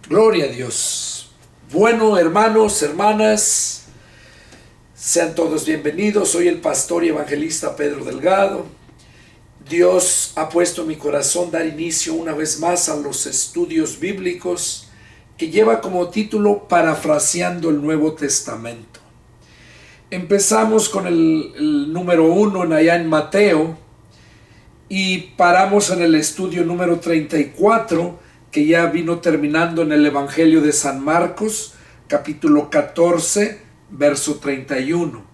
Gloria a Dios. Bueno, hermanos, hermanas, sean todos bienvenidos. Soy el pastor y evangelista Pedro Delgado. Dios ha puesto en mi corazón dar inicio una vez más a los estudios bíblicos que lleva como título Parafraseando el Nuevo Testamento. Empezamos con el número 1 allá en Mateo y paramos en el estudio número 34, que ya vino terminando en el Evangelio de San Marcos, capítulo 14, verso 31.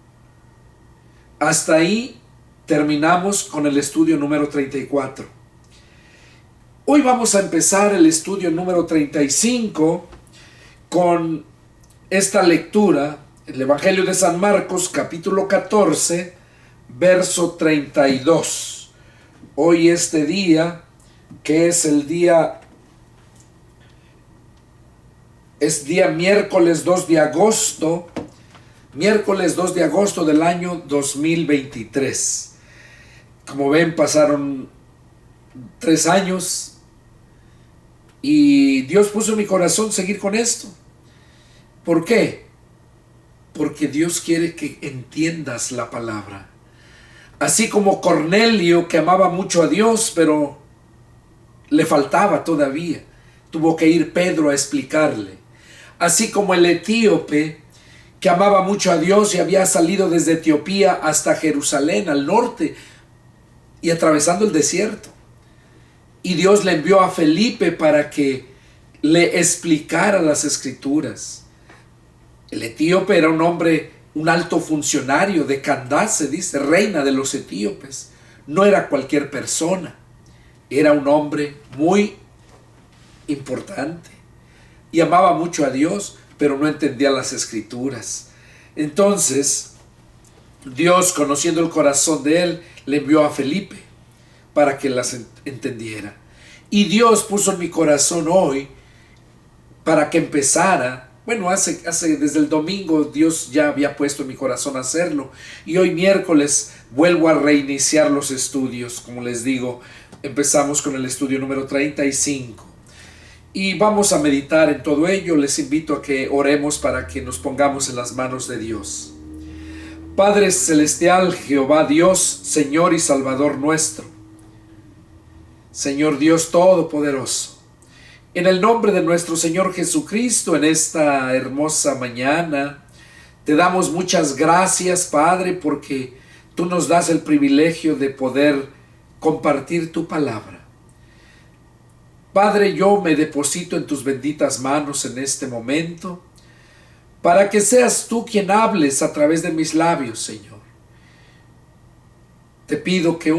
Hasta ahí terminamos con el estudio número 34. Hoy vamos a empezar el estudio número 35 con esta lectura, el Evangelio de San Marcos, capítulo 14, verso 32. Hoy este día, que es el día... Es día miércoles 2 de agosto, del año 2023. Como ven, pasaron 3 años y Dios puso en mi corazón seguir con esto. ¿Por qué? Porque Dios quiere que entiendas la palabra. Así como Cornelio, que amaba mucho a Dios, pero le faltaba todavía. Tuvo que ir Pedro a explicarle. Así como el etíope, que amaba mucho a Dios y había salido desde Etiopía hasta Jerusalén, al norte, y atravesando el desierto. Y Dios le envió a Felipe para que le explicara las escrituras. El etíope era un hombre, un alto funcionario de Candace, dice, reina de los etíopes. No era cualquier persona. Era un hombre muy importante. Y amaba mucho a Dios, pero no entendía las escrituras. Entonces, Dios, conociendo el corazón de él, le envió a Felipe para que las entendiera. Y Dios puso en mi corazón hoy para que empezara. Bueno, desde el domingo Dios ya había puesto en mi corazón hacerlo. Y hoy miércoles vuelvo a reiniciar los estudios. Como les digo, empezamos con el estudio número 35. Y vamos a meditar en todo ello. Les invito a que oremos para que nos pongamos en las manos de Dios. Padre celestial, Jehová Dios, Señor y Salvador nuestro, Señor Dios todopoderoso, en el nombre de nuestro Señor Jesucristo, en esta hermosa mañana, te damos muchas gracias, Padre, porque tú nos das el privilegio de poder compartir tu palabra. Padre, yo me deposito en tus benditas manos en este momento, para que seas tú quien hables a través de mis labios, Señor. Te pido que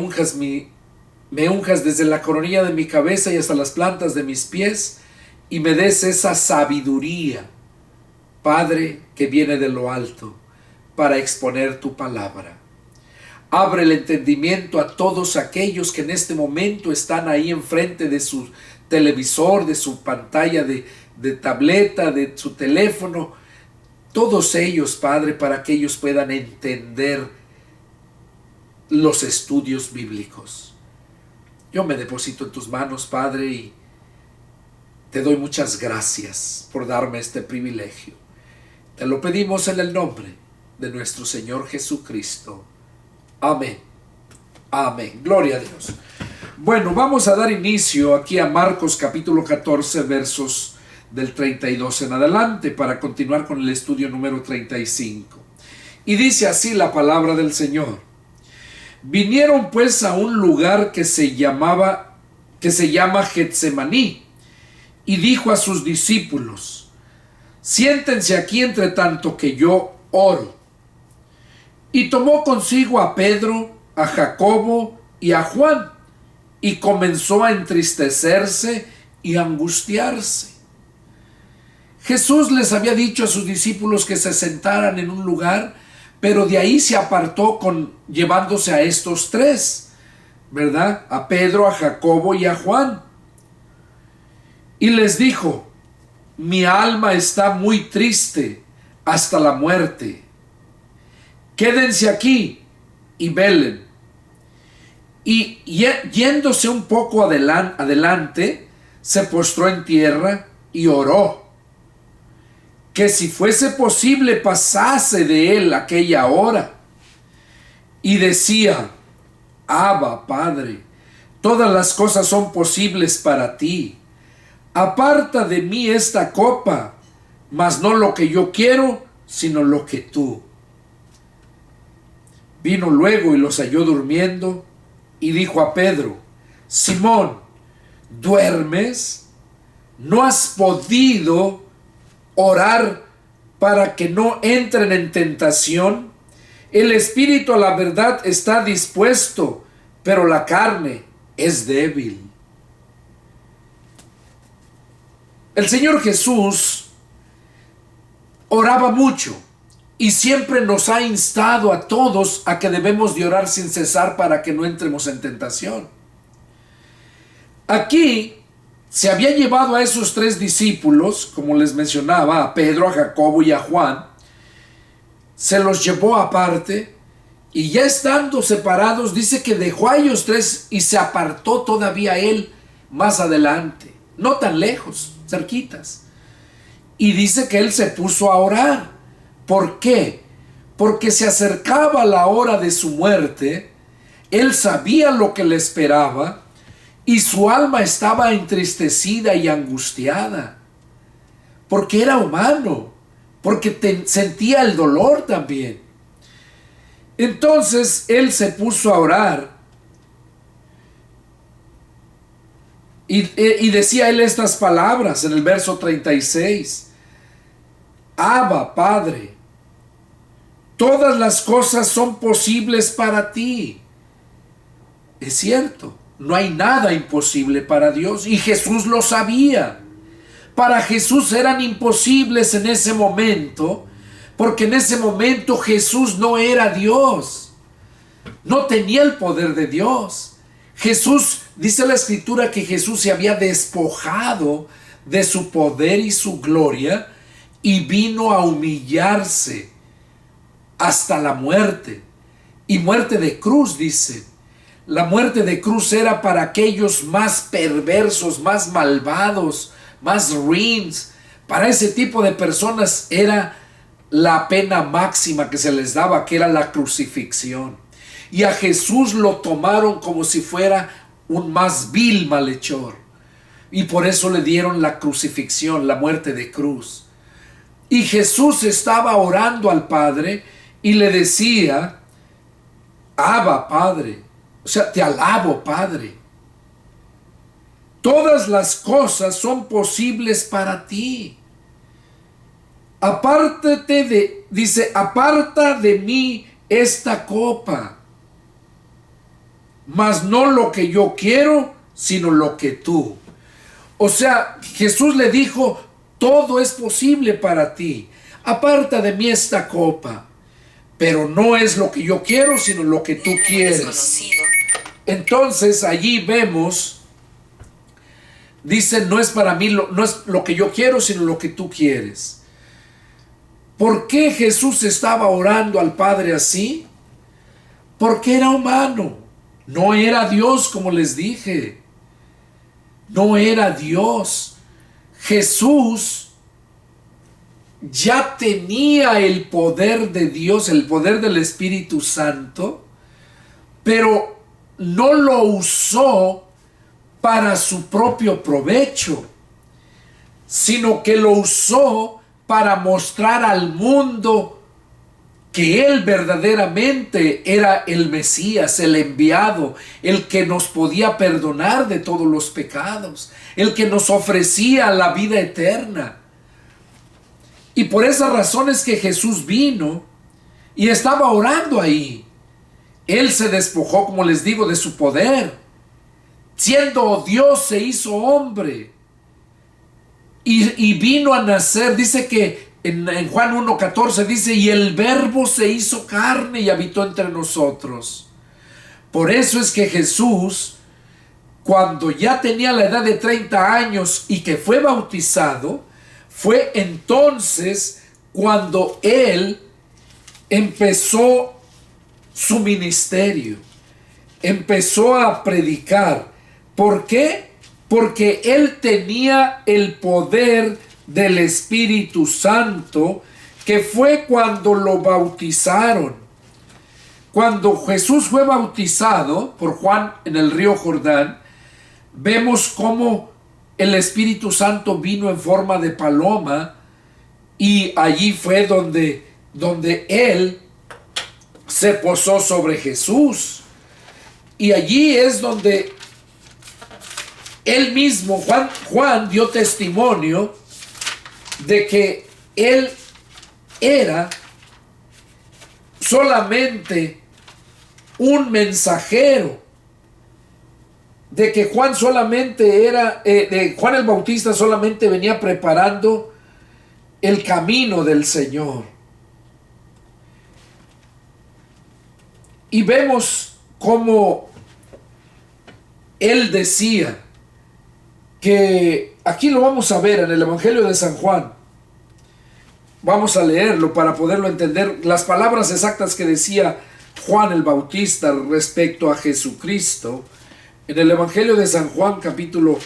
me unjas desde la coronilla de mi cabeza y hasta las plantas de mis pies, y me des esa sabiduría, Padre, que viene de lo alto, para exponer tu palabra. Abre el entendimiento a todos aquellos que en este momento están ahí enfrente de su televisor, de su pantalla de tableta, de su teléfono, todos ellos, Padre, para que ellos puedan entender los estudios bíblicos. Yo me deposito en tus manos, Padre, y te doy muchas gracias por darme este privilegio. Te lo pedimos en el nombre de nuestro Señor Jesucristo. Amén. Amén. Gloria a Dios. Bueno, vamos a dar inicio aquí a Marcos capítulo 14, versos del 32 en adelante, para continuar con el estudio número 35. Y dice así la palabra del Señor. Vinieron pues a un lugar que se llama Getsemaní, y dijo a sus discípulos: siéntense aquí entre tanto que yo oro. Y tomó consigo a Pedro, a Jacobo y a Juan, y comenzó a entristecerse y a angustiarse. Jesús les había dicho a sus discípulos que se sentaran en un lugar, pero de ahí se apartó llevándose a estos 3, ¿verdad? A Pedro, a Jacobo y a Juan. Y les dijo: mi alma está muy triste hasta la muerte. Quédense aquí y velen. Y yéndose un poco adelante, se postró en tierra y oró, que si fuese posible pasase de él aquella hora. Y decía: Abba, Padre, todas las cosas son posibles para ti. Aparta de mí esta copa, mas no lo que yo quiero, sino lo que tú. Vino luego y los halló durmiendo, y dijo a Pedro: Simón, ¿duermes? ¿No has podido orar para que no entren en tentación? El espíritu a la verdad está dispuesto, pero la carne es débil. El Señor Jesús oraba mucho y siempre nos ha instado a todos a que debemos de orar sin cesar para que no entremos en tentación. Aquí se había llevado a esos 3 discípulos, como les mencionaba, a Pedro, a Jacobo y a Juan. Se los llevó aparte y ya estando separados, dice que dejó a ellos 3 y se apartó todavía él más adelante, no tan lejos, cerquitas. Y dice que él se puso a orar. ¿Por qué? Porque se acercaba la hora de su muerte, él sabía lo que le esperaba y su alma estaba entristecida y angustiada, porque era humano, porque sentía el dolor también. Entonces él se puso a orar y decía él estas palabras en el verso 36: Abba, Padre, todas las cosas son posibles para ti. Es cierto, no hay nada imposible para Dios, y Jesús lo sabía. Para Jesús eran imposibles en ese momento, porque en ese momento Jesús no era Dios, no tenía el poder de Dios. Jesús, dice la Escritura que Jesús se había despojado de su poder y su gloria y vino a humillarse hasta la muerte, y muerte de cruz, dice. La muerte de cruz era para aquellos más perversos, más malvados, más ruins. Para ese tipo de personas era la pena máxima que se les daba, que era la crucifixión. Y a Jesús lo tomaron como si fuera un más vil malhechor. Y por eso le dieron la crucifixión, la muerte de cruz. Y Jesús estaba orando al Padre y le decía: Abba, Padre. O sea, te alabo, Padre. Todas las cosas son posibles para ti. Dice, aparta de mí esta copa, mas no lo que yo quiero, sino lo que tú. O sea, Jesús le dijo: todo es posible para ti. Aparta de mí esta copa, pero no es lo que yo quiero, sino lo que tú quieres. Entonces allí vemos, dice, no es para mí, no es lo que yo quiero, sino lo que tú quieres. ¿Por qué Jesús estaba orando al Padre así? Porque era humano, no era Dios, como les dije. No era Dios. Jesús ya tenía el poder de Dios, el poder del Espíritu Santo, pero no lo usó para su propio provecho, sino que lo usó para mostrar al mundo que Él verdaderamente era el Mesías, el enviado, el que nos podía perdonar de todos los pecados, el que nos ofrecía la vida eterna. Y por esas razones que Jesús vino y estaba orando ahí. Él se despojó, como les digo, de su poder. Siendo Dios, se hizo hombre. Y vino a nacer. Dice que en Juan 1:14 dice: y el Verbo se hizo carne y habitó entre nosotros. Por eso es que Jesús, cuando ya tenía la edad de 30 años y que fue bautizado, fue entonces cuando Él empezó su ministerio, empezó a predicar. ¿Por qué? porque él tenía el poder del Espíritu Santo, que fue cuando lo bautizaron. Cuando Jesús fue bautizado por Juan en el río Jordán, vemos cómo el Espíritu Santo vino en forma de paloma, y allí fue donde él se posó sobre Jesús. Y allí es donde él mismo, Juan dio testimonio de que él era solamente un mensajero, de que Juan solamente era, Juan el Bautista solamente venía preparando el camino del Señor. Y vemos cómo él decía que, aquí lo vamos a ver en el Evangelio de San Juan, vamos a leerlo para poderlo entender, las palabras exactas que decía Juan el Bautista respecto a Jesucristo. En el Evangelio de San Juan, capítulo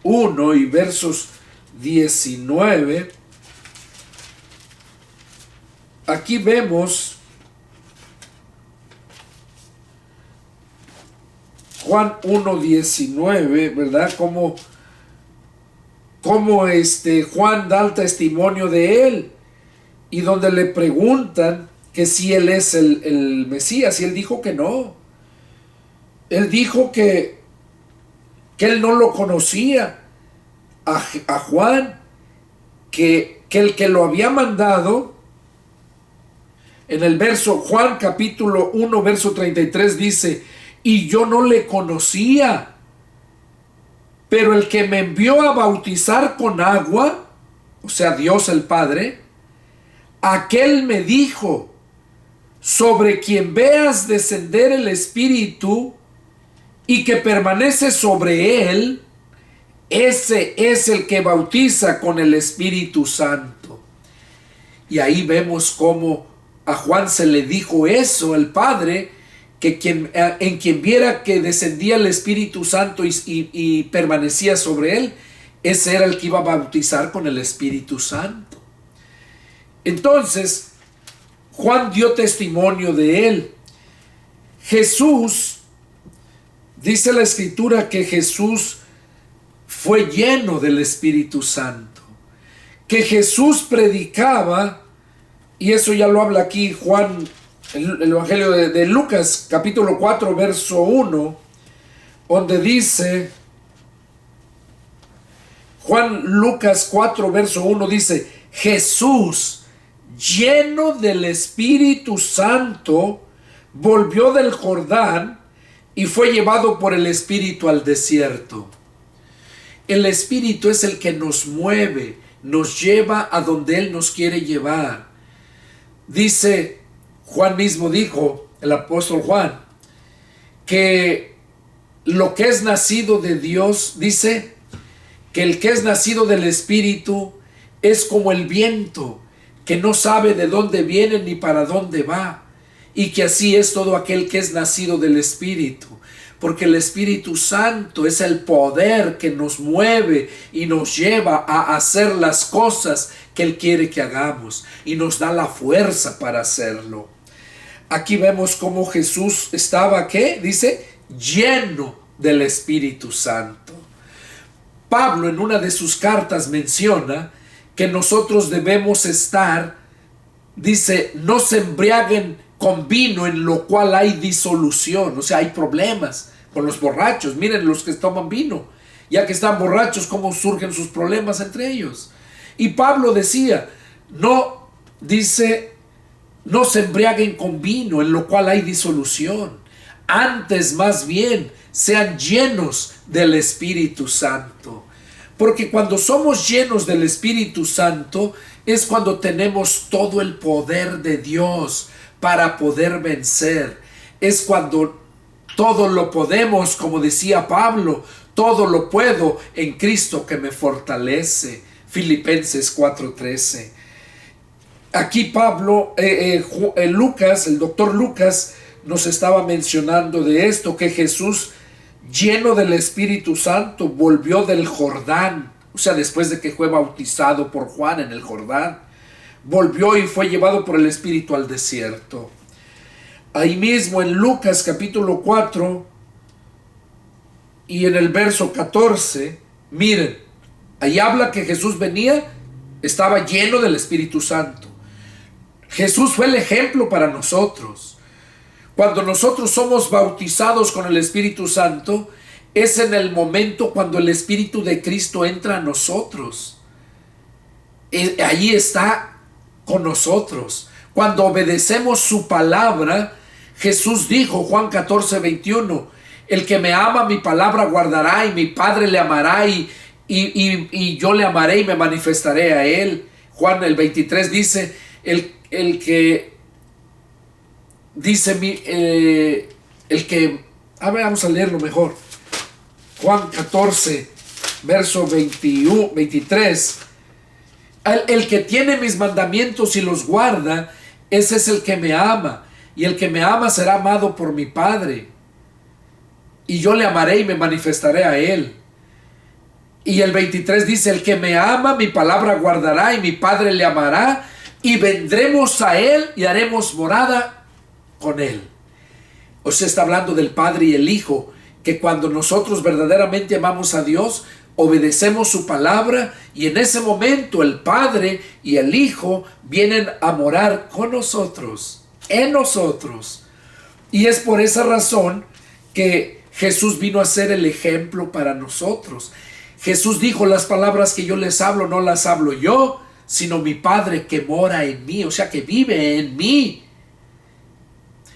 1 y versos 19, aquí vemos Juan 1:19, ¿verdad? Como Juan da el testimonio de él, y donde le preguntan que si él es el Mesías, y él dijo que no. Él dijo que él no lo conocía a Juan, que el que lo había mandado, en el verso, Juan capítulo 1, verso 33 dice, y yo no le conocía, pero el que me envió a bautizar con agua, o sea, Dios el Padre, aquel me dijo, sobre quien veas descender el Espíritu y que permanece sobre él, ese es el que bautiza con el Espíritu Santo. Y ahí vemos cómo a Juan se le dijo eso, el Padre, que en quien viera que descendía el Espíritu Santo y permanecía sobre él, ese era el que iba a bautizar con el Espíritu Santo. Entonces, Juan dio testimonio de él. Jesús, dice la Escritura que Jesús fue lleno del Espíritu Santo, que Jesús predicaba, y eso ya lo habla aquí Juan, el Evangelio de Lucas, capítulo 4, verso 1, donde dice, Lucas 4, verso 1 dice, Jesús, lleno del Espíritu Santo, volvió del Jordán y fue llevado por el Espíritu al desierto. El Espíritu es el que nos mueve, nos lleva a donde Él nos quiere llevar. Dice, Juan mismo dijo, el apóstol Juan, que lo que es nacido de Dios, dice, que el que es nacido del Espíritu es como el viento, que no sabe de dónde viene ni para dónde va, y que así es todo aquel que es nacido del Espíritu, porque el Espíritu Santo es el poder que nos mueve y nos lleva a hacer las cosas que Él quiere que hagamos, y nos da la fuerza para hacerlo. Aquí vemos cómo Jesús estaba, ¿qué? Dice, lleno del Espíritu Santo. Pablo en una de sus cartas menciona que nosotros debemos estar, dice, no se embriaguen con vino en lo cual hay disolución, o sea, hay problemas con los borrachos. Miren los que toman vino, ya que están borrachos, cómo surgen sus problemas entre ellos. Y Pablo decía, no se embriaguen con vino en lo cual hay disolución, antes más bien sean llenos del Espíritu Santo. Porque cuando somos llenos del Espíritu Santo es cuando tenemos todo el poder de Dios para poder vencer. Es cuando todo lo podemos, como decía Pablo, todo lo puedo en Cristo que me fortalece. Filipenses 4:13. Aquí Pablo, Lucas, el doctor Lucas, nos estaba mencionando de esto, que Jesús, lleno del Espíritu Santo, volvió del Jordán, o sea, después de que fue bautizado por Juan en el Jordán, volvió y fue llevado por el Espíritu al desierto. Ahí mismo en Lucas capítulo 4 y en el verso 14, miren, ahí habla que Jesús venía, estaba lleno del Espíritu Santo. Jesús fue el ejemplo para nosotros. Cuando nosotros somos bautizados con el Espíritu Santo, es en el momento cuando el Espíritu de Cristo entra a nosotros. Allí está con nosotros. Cuando obedecemos su palabra, Jesús dijo, Juan 14:21, el que me ama mi palabra guardará, y mi Padre le amará, y yo le amaré y me manifestaré a él. Juan el 23 dice, el que vamos a leerlo mejor. Juan 14, verso 23. El que tiene mis mandamientos y los guarda, ese es el que me ama. Y el que me ama será amado por mi Padre. Y yo le amaré y me manifestaré a él. Y el 23 dice, el que me ama, mi palabra guardará, y mi Padre le amará, y vendremos a él y haremos morada con él. O sea, está hablando del Padre y el Hijo, que cuando nosotros verdaderamente amamos a Dios, obedecemos su palabra, y en ese momento el Padre y el Hijo vienen a morar con nosotros, en nosotros. Y es por esa razón que Jesús vino a ser el ejemplo para nosotros. Jesús dijo, las palabras que yo les hablo no las hablo yo, sino mi Padre que mora en mí, o sea, que vive en mí.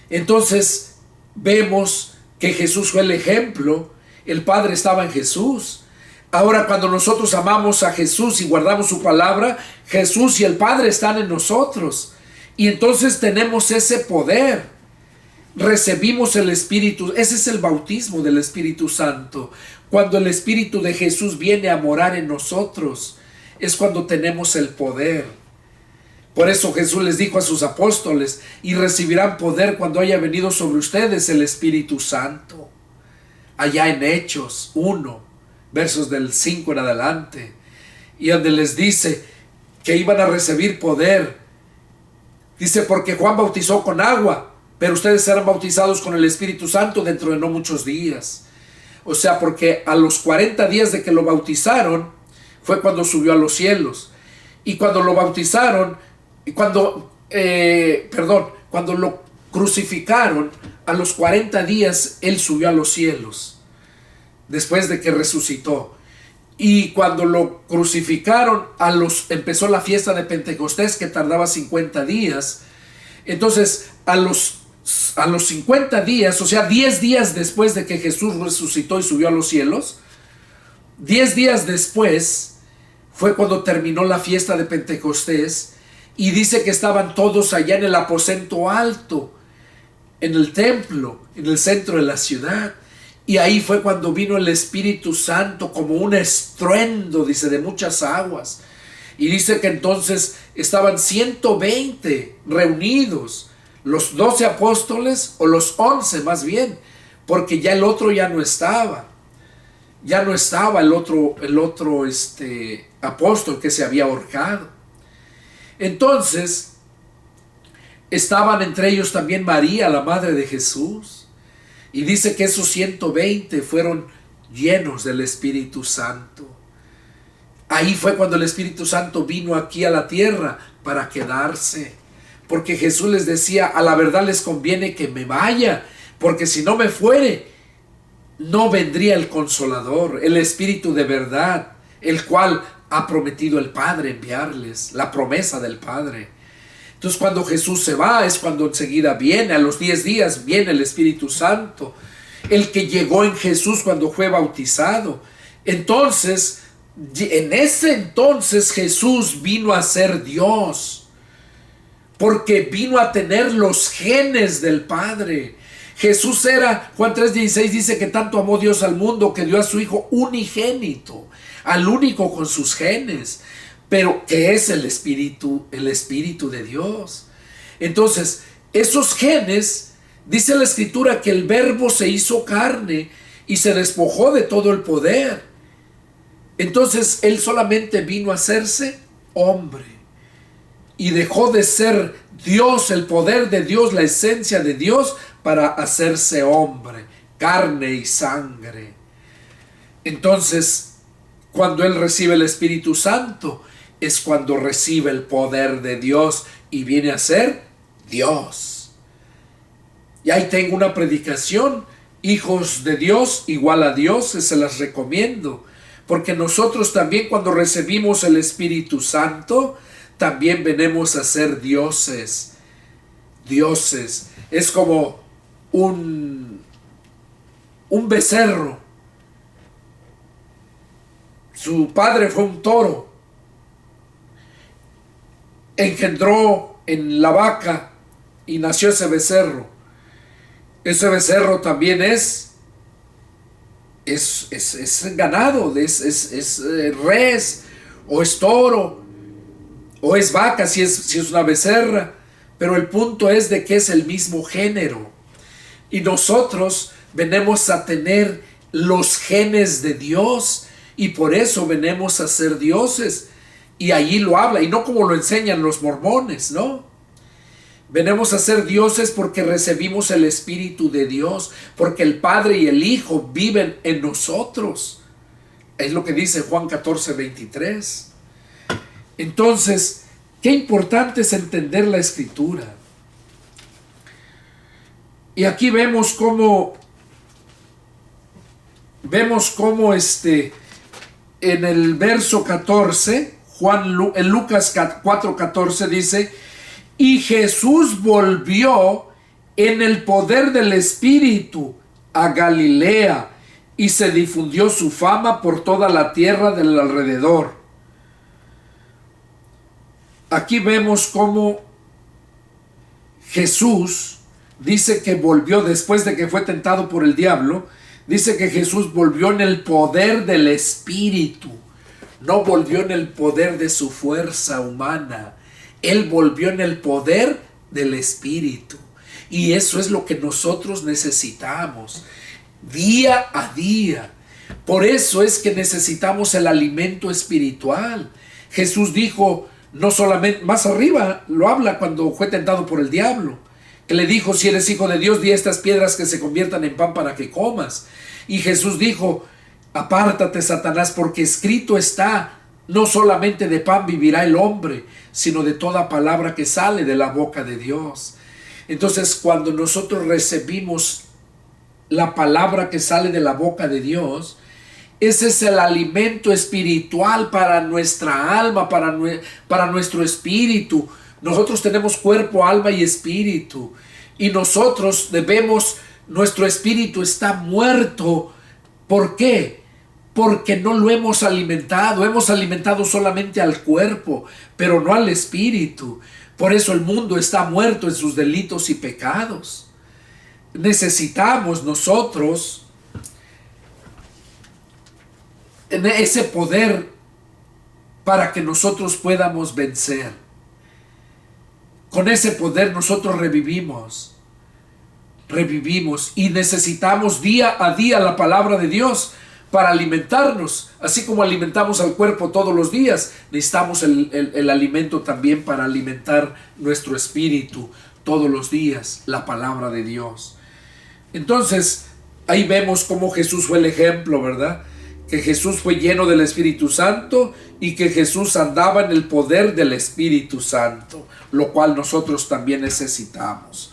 Entonces vemos que Jesús fue el ejemplo, el Padre estaba en Jesús. Ahora, cuando nosotros amamos a Jesús y guardamos su palabra, Jesús y el Padre están en nosotros, y entonces tenemos ese poder, recibimos el Espíritu. Ese es el bautismo del Espíritu Santo. Cuando el Espíritu de Jesús viene a morar en nosotros, es cuando tenemos el poder. Por eso Jesús les dijo a sus apóstoles, y recibirán poder cuando haya venido sobre ustedes el Espíritu Santo. Allá en Hechos 1, versos del 5 en adelante, y donde les dice que iban a recibir poder. Dice, porque Juan bautizó con agua, pero ustedes serán bautizados con el Espíritu Santo dentro de no muchos días. O sea, porque a los 40 días de que lo bautizaron, fue cuando subió a los cielos. Y cuando lo bautizaron, cuando lo crucificaron, a los 40 días él subió a los cielos, después de que resucitó. Y cuando lo crucificaron, empezó la fiesta de Pentecostés, que tardaba 50 días. Entonces, a los 50 días, o sea, 10 días después de que Jesús resucitó y subió a los cielos, 10 días después fue cuando terminó la fiesta de Pentecostés, y dice que estaban todos allá en el aposento alto, en el templo, en el centro de la ciudad. Y ahí fue cuando vino el Espíritu Santo como un estruendo, dice, de muchas aguas. Y dice que entonces estaban 120 reunidos, los 12 apóstoles, o los 11 más bien, porque ya el otro ya no estaba. Ya no estaba el otro apóstol que se había ahorcado. Entonces, estaban entre ellos también María, la madre de Jesús. Y dice que esos 120 fueron llenos del Espíritu Santo. Ahí fue cuando el Espíritu Santo vino aquí a la tierra para quedarse. Porque Jesús les decía, a la verdad les conviene que me vaya, porque si no me fuere, no vendría el Consolador, el Espíritu de verdad, el cual ha prometido el Padre enviarles, la promesa del Padre. Entonces, cuando Jesús se va, es cuando enseguida viene, a los 10 días viene el Espíritu Santo, el que llegó en Jesús cuando fue bautizado. Entonces, en ese entonces Jesús vino a ser Dios, porque vino a tener los genes del Padre. Jesús era, Juan 3:16 dice que tanto amó Dios al mundo que dio a su Hijo unigénito, al único con sus genes, pero que es el Espíritu de Dios. Entonces, esos genes, dice la Escritura que el Verbo se hizo carne y se despojó de todo el poder. Entonces Él solamente vino a hacerse hombre y dejó de ser Dios, el poder de Dios, la esencia de Dios, para hacerse hombre, carne y sangre. Entonces, cuando Él recibe el Espíritu Santo, es cuando recibe el poder de Dios y viene a ser Dios. Y ahí tengo una predicación, hijos de Dios igual a Dios, se las recomiendo, porque nosotros también cuando recibimos el Espíritu Santo, también venimos a ser dioses. Dioses. Es como un becerro. Su padre fue un toro. Engendró en la vaca y nació ese becerro. Ese becerro también es ganado, es res, o es toro, o es vaca si es una becerra. Pero el punto es de que es el mismo género. Y nosotros venimos a tener los genes de Dios, y por eso venimos a ser dioses. Y allí lo habla, y no como lo enseñan los mormones, ¿no? Venimos a ser dioses porque recibimos el Espíritu de Dios, porque el Padre y el Hijo viven en nosotros. Es lo que dice Juan 14:23. Entonces, qué importante es entender la Escritura. Y aquí vemos cómo en el verso 14, en Lucas 4:14 dice: y Jesús volvió en el poder del Espíritu a Galilea, y se difundió su fama por toda la tierra del alrededor. Aquí vemos cómo Jesús dice que volvió después de que fue tentado por el diablo. Dice que Jesús volvió en el poder del Espíritu. No volvió en el poder de su fuerza humana. Él volvió en el poder del Espíritu. Y eso es lo que nosotros necesitamos día a día. Por eso es que necesitamos el alimento espiritual. Jesús dijo, no solamente, más arriba lo habla cuando fue tentado por el diablo, que le dijo: si eres hijo de Dios, di a estas piedras que se conviertan en pan para que comas. Y Jesús dijo: apártate, Satanás, porque escrito está, no solamente de pan vivirá el hombre, sino de toda palabra que sale de la boca de Dios. Entonces, cuando nosotros recibimos la palabra que sale de la boca de Dios, ese es el alimento espiritual para nuestra alma, para nuestro espíritu. Nosotros tenemos cuerpo, alma y espíritu. Y nosotros nuestro espíritu está muerto. ¿Por qué? Porque no lo hemos alimentado. Hemos alimentado solamente al cuerpo, pero no al espíritu. Por eso el mundo está muerto en sus delitos y pecados. Necesitamos nosotros ese poder para que nosotros podamos vencer. Con ese poder nosotros revivimos y necesitamos día a día la palabra de Dios para alimentarnos. Así como alimentamos al cuerpo todos los días, necesitamos el alimento también para alimentar nuestro espíritu todos los días, la palabra de Dios. Entonces, ahí vemos cómo Jesús fue el ejemplo, ¿verdad? Que Jesús fue lleno del Espíritu Santo y que Jesús andaba en el poder del Espíritu Santo, lo cual nosotros también necesitamos.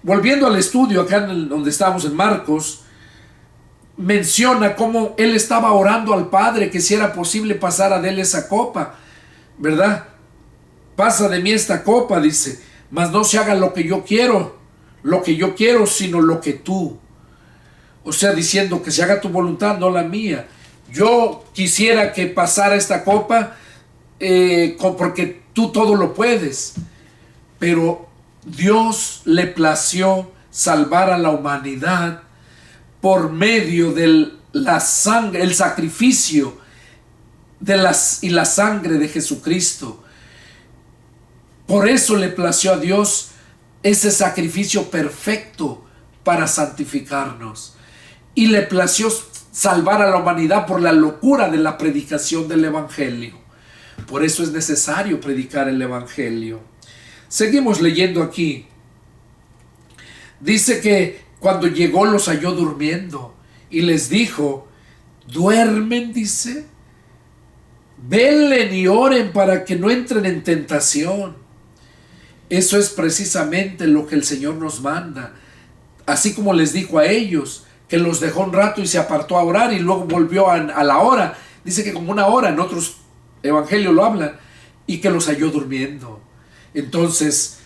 Volviendo al estudio acá donde estamos en Marcos, menciona cómo él estaba orando al Padre que si era posible pasara de él esa copa, ¿verdad? Pasa de mí esta copa, dice, mas no se haga lo que yo quiero, sino lo que tú. O sea, diciendo que se haga tu voluntad, no la mía. Yo quisiera que pasara esta copa porque tú todo lo puedes. Pero Dios le plació salvar a la humanidad por medio de la sangre, el sacrificio y la sangre de Jesucristo. Por eso le plació a Dios ese sacrificio perfecto para santificarnos. y le plació salvar a la humanidad por la locura de la predicación del Evangelio. Por eso es necesario predicar el Evangelio. Seguimos leyendo aquí. Dice que cuando llegó los halló durmiendo y les dijo: ¿duermen? Dice. Velen y oren para que no entren en tentación. Eso es precisamente lo que el Señor nos manda. Así como les dijo a ellos, que los dejó un rato y se apartó a orar y luego volvió a la hora. Dice que como una hora, en otros evangelios lo hablan, y que los halló durmiendo. Entonces,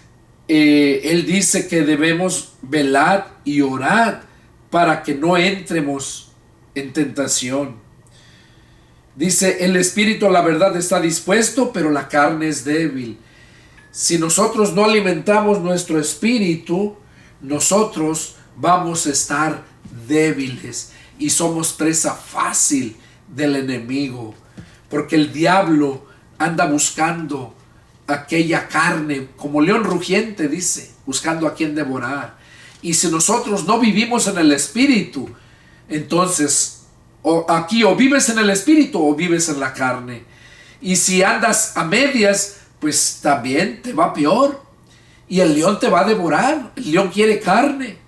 Él dice que debemos velar y orar para que no entremos en tentación. Dice, el espíritu a la verdad está dispuesto, pero la carne es débil. Si nosotros no alimentamos nuestro espíritu, nosotros vamos a estar débiles y somos presa fácil del enemigo, porque el diablo anda buscando aquella carne, como león rugiente, dice, buscando a quien devorar. Y si nosotros no vivimos en el espíritu, entonces o vives en el espíritu o vives en la carne. Y si andas a medias, pues también te va peor. Y el león te va a devorar. El león quiere carne.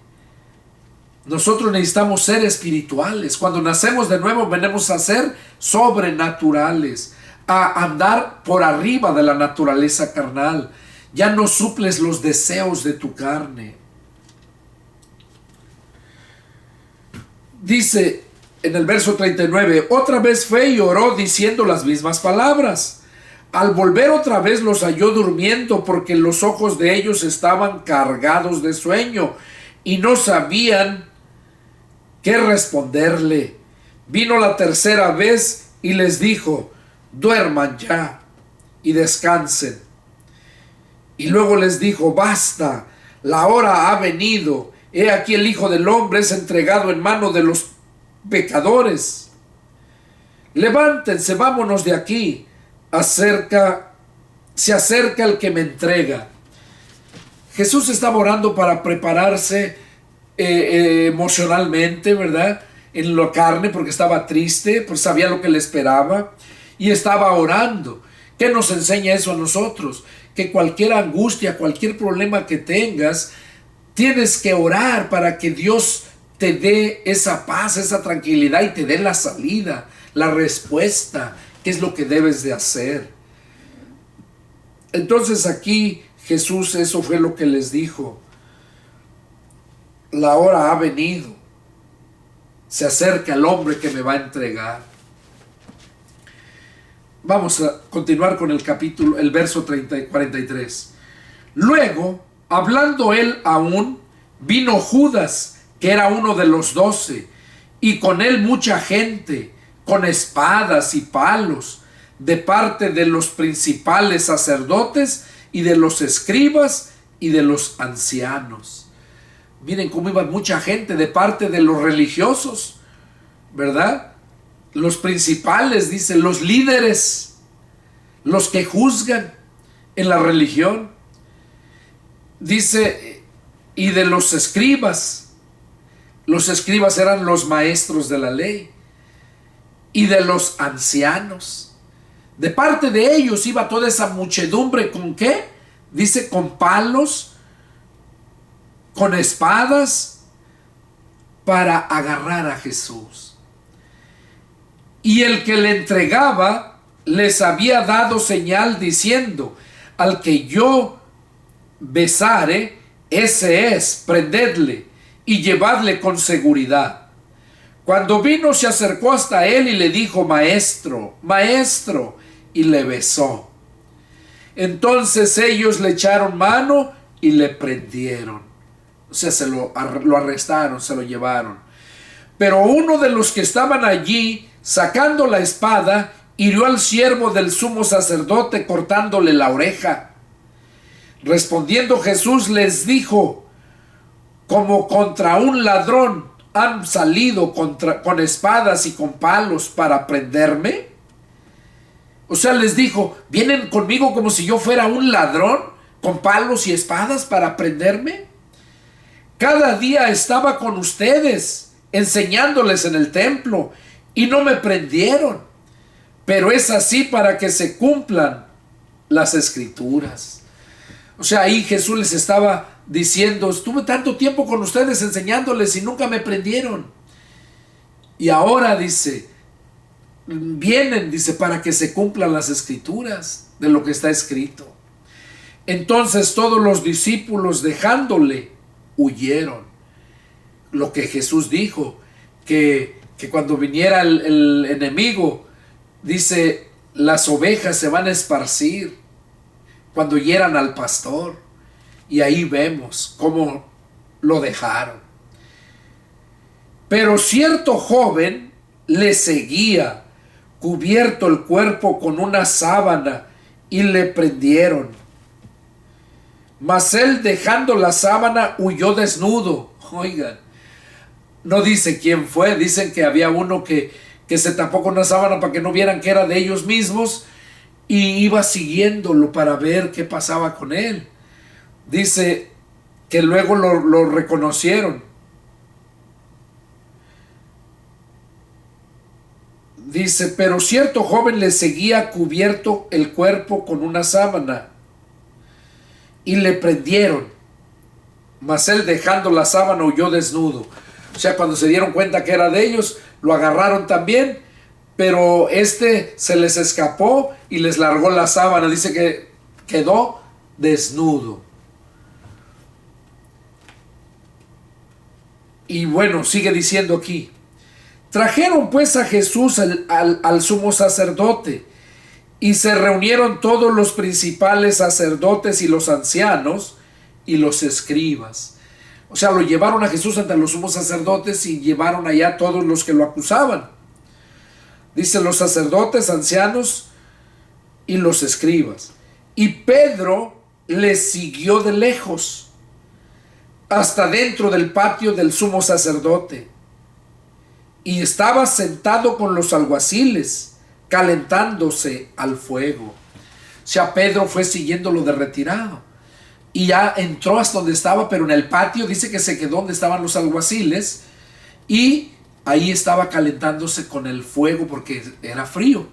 Nosotros necesitamos ser espirituales. Cuando nacemos de nuevo, venimos a ser sobrenaturales, a andar por arriba de la naturaleza carnal. Ya no suples los deseos de tu carne. Dice en el verso 39, otra vez fue y oró diciendo las mismas palabras. Al volver otra vez los halló durmiendo, porque los ojos de ellos estaban cargados de sueño y no sabían qué responderle. Vino la tercera vez y les dijo: duerman ya y descansen. Y luego les dijo: basta, la hora ha venido. He aquí el Hijo del Hombre es entregado en mano de los pecadores. Levántense, vámonos de aquí. Se acerca el que me entrega. Jesús estaba orando para prepararse emocionalmente, ¿verdad? En la carne, porque estaba triste, pues sabía lo que le esperaba y estaba orando. ¿Qué nos enseña eso a nosotros? Que cualquier angustia, cualquier problema que tengas, tienes que orar para que Dios te dé esa paz, esa tranquilidad y te dé la salida, la respuesta, qué es lo que debes de hacer. Entonces aquí Jesús, eso fue lo que les dijo: la hora ha venido, se acerca el hombre que me va a entregar. Vamos a continuar con el capítulo, el verso 43. Luego, hablando él aún, vino Judas, que era uno de los 12, y con él mucha gente, con espadas y palos, de parte de los principales sacerdotes y de los escribas y de los ancianos. Miren cómo iba mucha gente de parte de los religiosos, ¿verdad? Los principales, dice, los líderes, los que juzgan en la religión. Dice, y de los escribas. Los escribas eran los maestros de la ley. Y de los ancianos. De parte de ellos iba toda esa muchedumbre. ¿Con qué? Dice, con palos, con espadas, para agarrar a Jesús. Y el que le entregaba les había dado señal diciendo: al que yo besare, ese es, prendedle y llevadle con seguridad. Cuando vino, se acercó hasta él y le dijo: maestro, maestro, y le besó. Entonces ellos le echaron mano y le prendieron. O sea, lo arrestaron, se lo llevaron. Pero uno de los que estaban allí, sacando la espada, hirió al siervo del sumo sacerdote, cortándole la oreja. Respondiendo Jesús les dijo: como contra un ladrón han salido con espadas y con palos para prenderme. O sea, les dijo: ¿vienen conmigo como si yo fuera un ladrón, con palos y espadas para prenderme? Cada día estaba con ustedes enseñándoles en el templo, y no me prendieron. Pero es así para que se cumplan las escrituras. O sea, ahí Jesús les estaba diciendo, estuve tanto tiempo con ustedes enseñándoles y nunca me prendieron. Y ahora dice, vienen, dice, para que se cumplan las escrituras de lo que está escrito. Entonces todos los discípulos, dejándole, huyeron. Lo que Jesús dijo, que cuando viniera el enemigo, dice, las ovejas se van a esparcir cuando hieran al pastor. Y ahí vemos cómo lo dejaron. Pero cierto joven le seguía, cubierto el cuerpo con una sábana, y le prendieron. Mas él, dejando la sábana, huyó desnudo. Oigan, no dice quién fue. Dicen que había uno que se tapó con una sábana para que no vieran que era de ellos mismos, y iba siguiéndolo para ver qué pasaba con él. Dice que luego lo reconocieron. Dice, pero cierto joven le seguía, cubierto el cuerpo con una sábana, y le prendieron. Mas él, dejando la sábana, huyó desnudo. O sea, cuando se dieron cuenta que era de ellos, lo agarraron también, pero se les escapó y les largó la sábana. Dice que quedó desnudo. Y bueno, sigue diciendo aquí. Trajeron pues a Jesús al sumo sacerdote, y se reunieron todos los principales sacerdotes y los ancianos y los escribas. O sea, lo llevaron a Jesús ante los sumos sacerdotes y llevaron allá todos los que lo acusaban. Dice, los sacerdotes, ancianos y los escribas. Y Pedro le siguió de lejos hasta dentro del patio del sumo sacerdote, y estaba sentado con los alguaciles, calentándose al fuego. O sea, Pedro fue siguiéndolo de retirado, y ya entró hasta donde estaba, pero en el patio dice que se quedó donde estaban los alguaciles, y ahí estaba calentándose con el fuego porque era frío.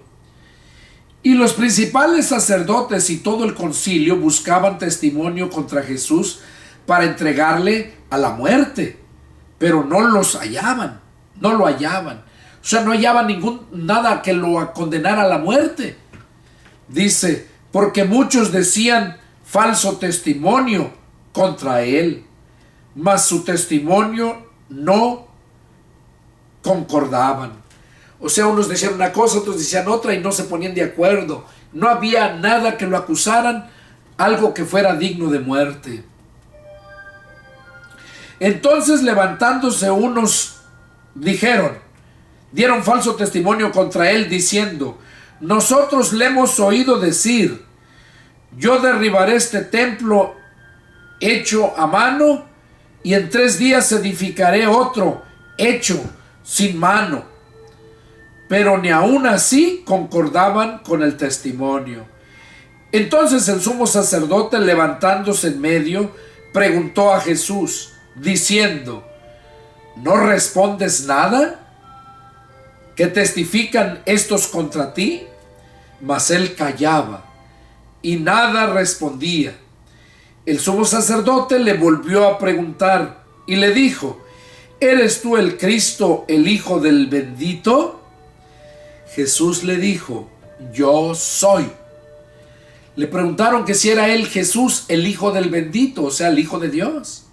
Y los principales sacerdotes y todo el concilio buscaban testimonio contra Jesús para entregarle a la muerte, pero no los hallaban, no lo hallaban. O sea, no hallaban nada que lo condenara a la muerte. Dice, porque muchos decían falso testimonio contra él, mas su testimonio no concordaban. O sea, unos decían una cosa, otros decían otra, y no se ponían de acuerdo. No había nada que lo acusaran, algo que fuera digno de muerte. Entonces, levantándose unos, dieron falso testimonio contra él, diciendo, nosotros le hemos oído decir, yo derribaré este templo hecho a mano, y en 3 días edificaré otro hecho sin mano. Pero ni aun así concordaban con el testimonio. Entonces el sumo sacerdote, levantándose en medio, preguntó a Jesús, diciendo, ¿no respondes nada? ¿Qué testifican estos contra ti? Mas él callaba y nada respondía. El sumo sacerdote le volvió a preguntar y le dijo, ¿eres tú el Cristo, el Hijo del bendito? Jesús le dijo, yo soy. Le preguntaron que si era él Jesús, el Hijo del bendito, o sea, el Hijo de Dios.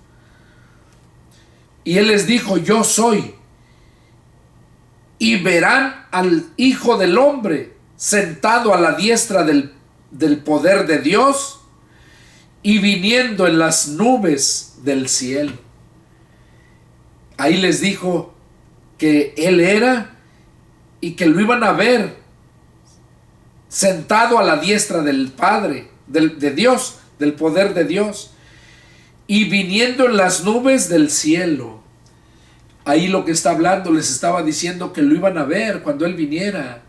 Y él les dijo, yo soy. Y verán al Hijo del Hombre sentado a la diestra del poder de Dios y viniendo en las nubes del cielo. Ahí les dijo que él era y que lo iban a ver sentado a la diestra del Padre, de Dios, del poder de Dios, y viniendo en las nubes del cielo. Ahí lo que está hablando, les estaba diciendo que lo iban a ver cuando él viniera.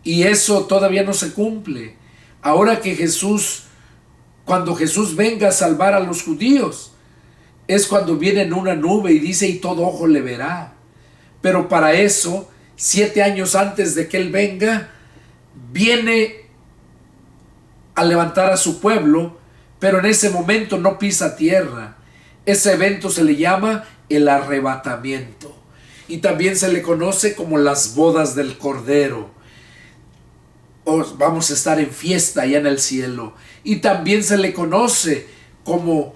Y eso todavía no se cumple. Ahora que cuando Jesús venga a salvar a los judíos, es cuando viene en una nube y dice, y todo ojo le verá. Pero para eso, 7 años antes de que Él venga, viene a levantar a su pueblo, pero en ese momento no pisa tierra. Ese evento se le llama el arrebatamiento. Y también se le conoce como las bodas del Cordero. Vamos a estar en fiesta allá en el cielo. Y también se le conoce como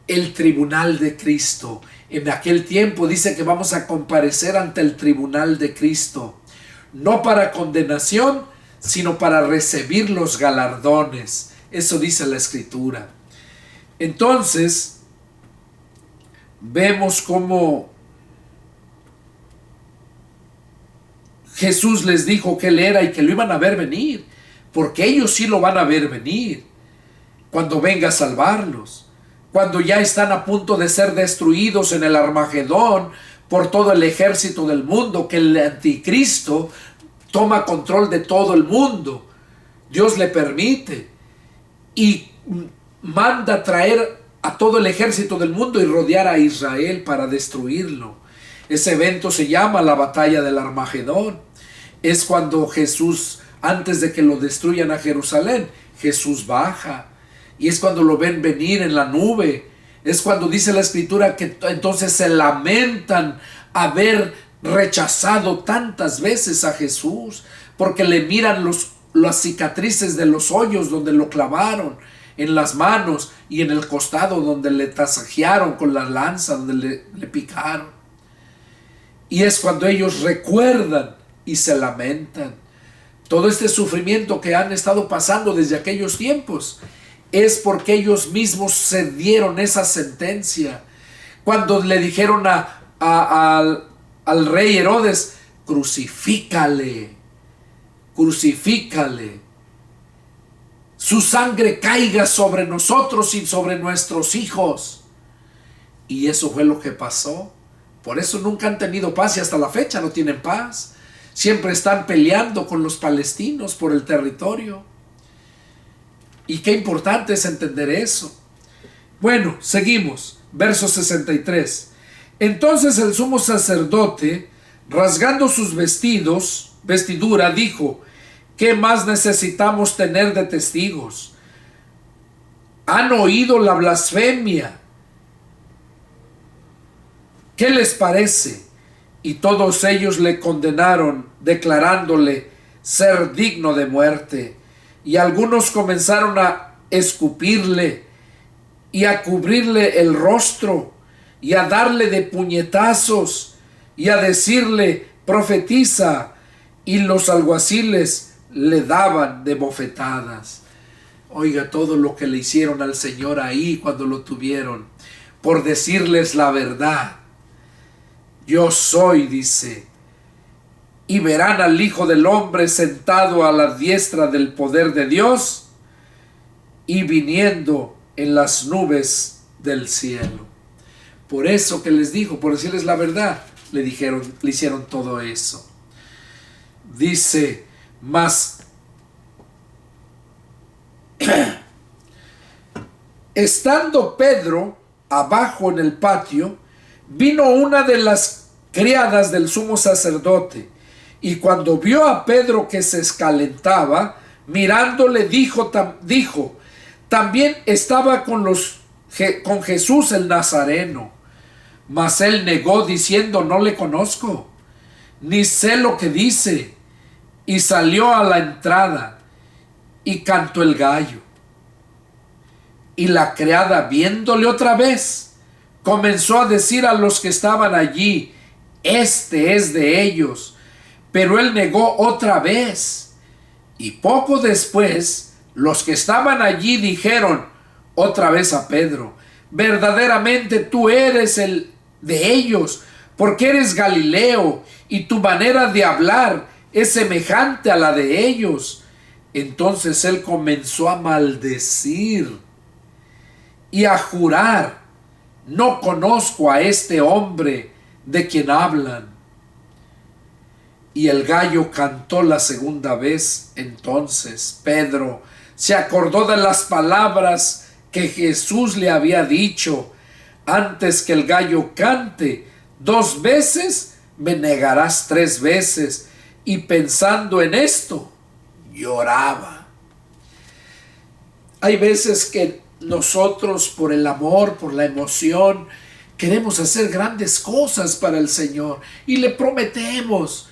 el tribunal de Cristo. En aquel tiempo dice que vamos a comparecer ante el tribunal de Cristo, no para condenación, sino para recibir los galardones. Eso dice la Escritura. Entonces, vemos cómo Jesús les dijo que Él era y que lo iban a ver venir, porque ellos sí lo van a ver venir cuando venga a salvarlos. Cuando ya están a punto de ser destruidos en el Armagedón por todo el ejército del mundo, que el anticristo toma control de todo el mundo. Dios le permite y manda traer a todo el ejército del mundo y rodear a Israel para destruirlo. Ese evento se llama la batalla del Armagedón. Es cuando Jesús, antes de que lo destruyan a Jerusalén, Jesús baja. Y es cuando lo ven venir en la nube. Es cuando dice la Escritura que entonces se lamentan haber rechazado tantas veces a Jesús, porque le miran las cicatrices de los hoyos donde lo clavaron, en las manos y en el costado donde le tasajearon con la lanza, donde le picaron. Y es cuando ellos recuerdan y se lamentan. Todo este sufrimiento que han estado pasando desde aquellos tiempos es porque ellos mismos se dieron esa sentencia. Cuando le dijeron al rey Herodes, crucifícale, crucifícale, su sangre caiga sobre nosotros y sobre nuestros hijos. Y eso fue lo que pasó. Por eso nunca han tenido paz y hasta la fecha no tienen paz. Siempre están peleando con los palestinos por el territorio. Y qué importante es entender eso. Bueno, seguimos. Verso 63. Entonces el sumo sacerdote, rasgando sus vestidura, dijo, ¿qué más necesitamos tener de testigos? Han oído la blasfemia. ¿Qué les parece? Y todos ellos le condenaron, declarándole ser digno de muerte. Y algunos comenzaron a escupirle y a cubrirle el rostro y a darle de puñetazos y a decirle, profetiza. Y los alguaciles le daban de bofetadas. Oiga todo lo que le hicieron al Señor ahí cuando lo tuvieron, por decirles la verdad. Yo soy, dice, y verán al Hijo del Hombre sentado a la diestra del poder de Dios y viniendo en las nubes del cielo. Por eso que les dijo, por decirles la verdad, le hicieron todo eso. Dice, mas estando Pedro abajo en el patio, vino una de las criadas del sumo sacerdote, y cuando vio a Pedro que se escalentaba, mirándole dijo, también estaba con Jesús el Nazareno. Mas él negó diciendo, no le conozco, ni sé lo que dice. Y salió a la entrada y cantó el gallo. Y la criada, viéndole otra vez, comenzó a decir a los que estaban allí, este es de ellos. Pero él negó otra vez. Y poco después, los que estaban allí dijeron otra vez a Pedro, verdaderamente tú eres el de ellos, porque eres Galileo, y tu manera de hablar es semejante a la de ellos. Entonces él comenzó a maldecir y a jurar, no conozco a este hombre de quien hablan. Y el gallo cantó la segunda vez. Entonces Pedro se acordó de las palabras que Jesús le había dicho, Antes que el gallo cante 2 veces, me negarás 3 veces. Y pensando en esto, lloraba. Hay veces que nosotros, por el amor, por la emoción, queremos hacer grandes cosas para el Señor y le prometemos.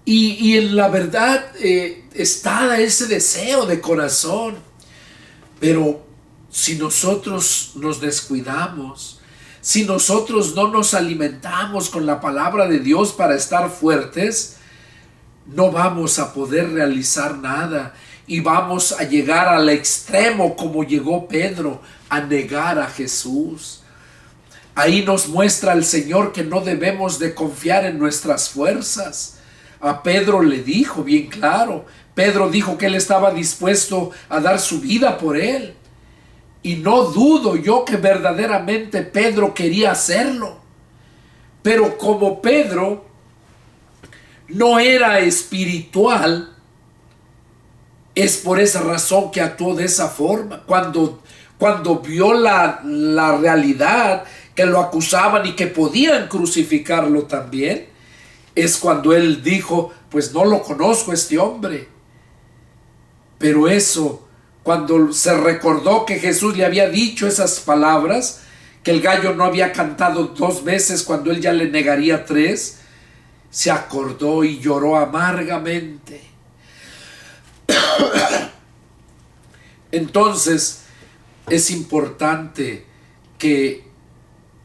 Y en la verdad está ese deseo de corazón. Pero si nosotros nos descuidamos, si nosotros no nos alimentamos con la palabra de Dios para estar fuertes, no vamos a poder realizar nada y vamos a llegar al extremo como llegó Pedro, a negar a Jesús. Ahí nos muestra el Señor que no debemos de confiar en nuestras fuerzas. A Pedro le dijo bien claro, Pedro dijo que él estaba dispuesto a dar su vida por él. Y no dudo yo que verdaderamente Pedro quería hacerlo. Pero como Pedro no era espiritual, es por esa razón que actuó de esa forma. Cuando vio la realidad, que lo acusaban y que podían crucificarlo también, es cuando él dijo, pues no lo conozco a este hombre. Pero eso, cuando se recordó que Jesús le había dicho esas palabras, que el gallo no había cantado 2 veces cuando él ya le negaría 3, se acordó y lloró amargamente. Entonces, es importante que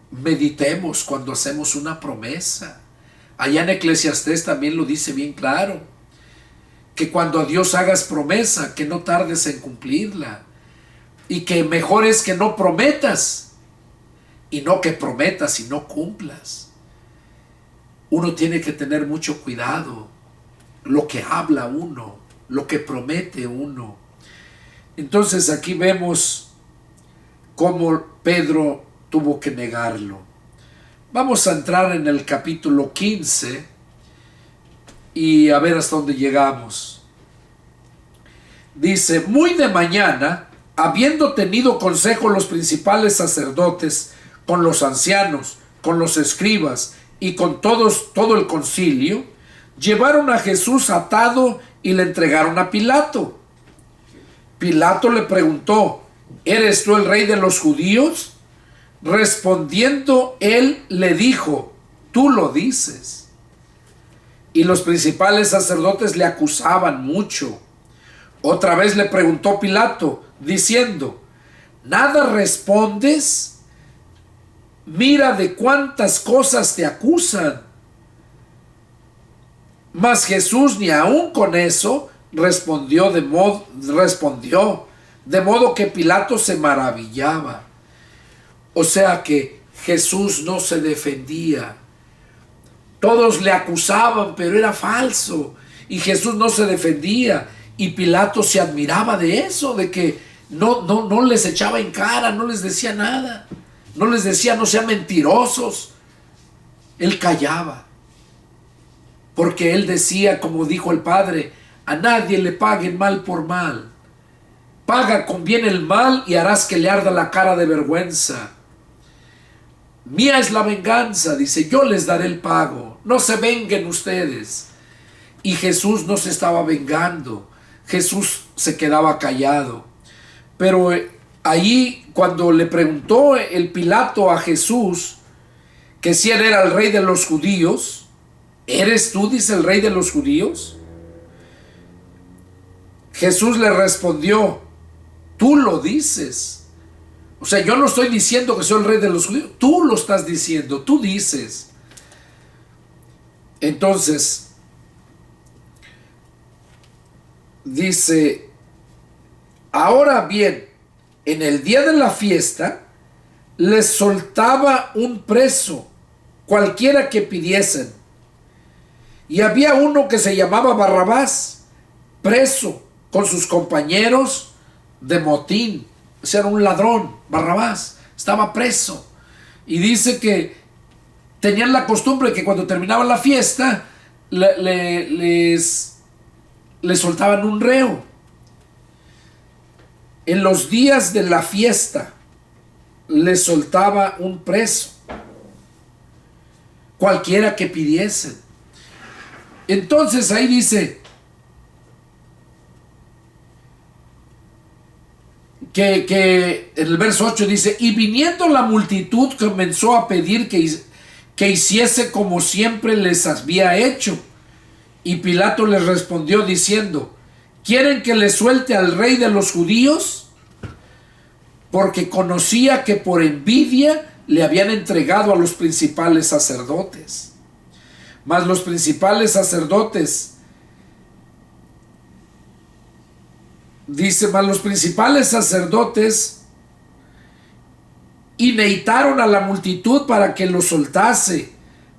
meditemos cuando hacemos una promesa. Allá en Eclesiastés también lo dice bien claro, que cuando a Dios hagas promesa, que no tardes en cumplirla, y que mejor es que no prometas, y no que prometas y no cumplas. Uno tiene que tener mucho cuidado, lo que habla uno, lo que promete uno. Entonces aquí vemos cómo Pedro tuvo que negarlo. Vamos a entrar en el capítulo 15 y a ver hasta dónde llegamos. Dice, muy de mañana, habiendo tenido consejo los principales sacerdotes con los ancianos, con los escribas y con todo el concilio, llevaron a Jesús atado y le entregaron a Pilato. Pilato le preguntó, ¿eres tú el rey de los judíos? Respondiendo él le dijo, tú lo dices. Y los principales sacerdotes le acusaban mucho. Otra vez le preguntó Pilato, diciendo, ¿nada respondes? Mira de cuántas cosas te acusan. Mas Jesús ni aun con eso respondió, de modo que Pilato se maravillaba. O sea que Jesús no se defendía. Todos le acusaban, pero era falso. Y Jesús no se defendía. Y Pilato se admiraba de eso, de que no les echaba en cara, no les decía nada. No les decía, no sean mentirosos. Él callaba. Porque él decía, como dijo el Padre, a nadie le paguen mal por mal. Paga con bien el mal y harás que le arda la cara de vergüenza. Mía es la venganza, dice, yo les daré el pago. No se venguen ustedes. Y Jesús no se estaba vengando. Jesús se quedaba callado. Pero ahí cuando le preguntó el Pilato a Jesús que si él era el rey de los judíos, ¿eres tú, dice, el rey de los judíos? Jesús le respondió, tú lo dices. O sea, yo no estoy diciendo que soy el rey de los judíos, tú lo estás diciendo, tú dices. Entonces, dice, ahora bien, en el día de la fiesta, les soltaba un preso, cualquiera que pidiesen. Y había uno que se llamaba Barrabás, preso con sus compañeros de motín. O sea, era un ladrón, Barrabás, estaba preso. Y dice que tenían la costumbre que cuando terminaba la fiesta, les soltaban un reo. En los días de la fiesta, le soltaba un preso, cualquiera que pidiesen. Entonces ahí dice que en el verso 8 dice: y viniendo la multitud comenzó a pedir que hiciese como siempre les había hecho. Y Pilato les respondió diciendo: ¿quieren que les suelte al rey de los judíos? Porque conocía que por envidia le habían entregado a los principales sacerdotes. Mas los principales sacerdotes, dice, mas los principales sacerdotes inhibieron a la multitud para que lo soltase,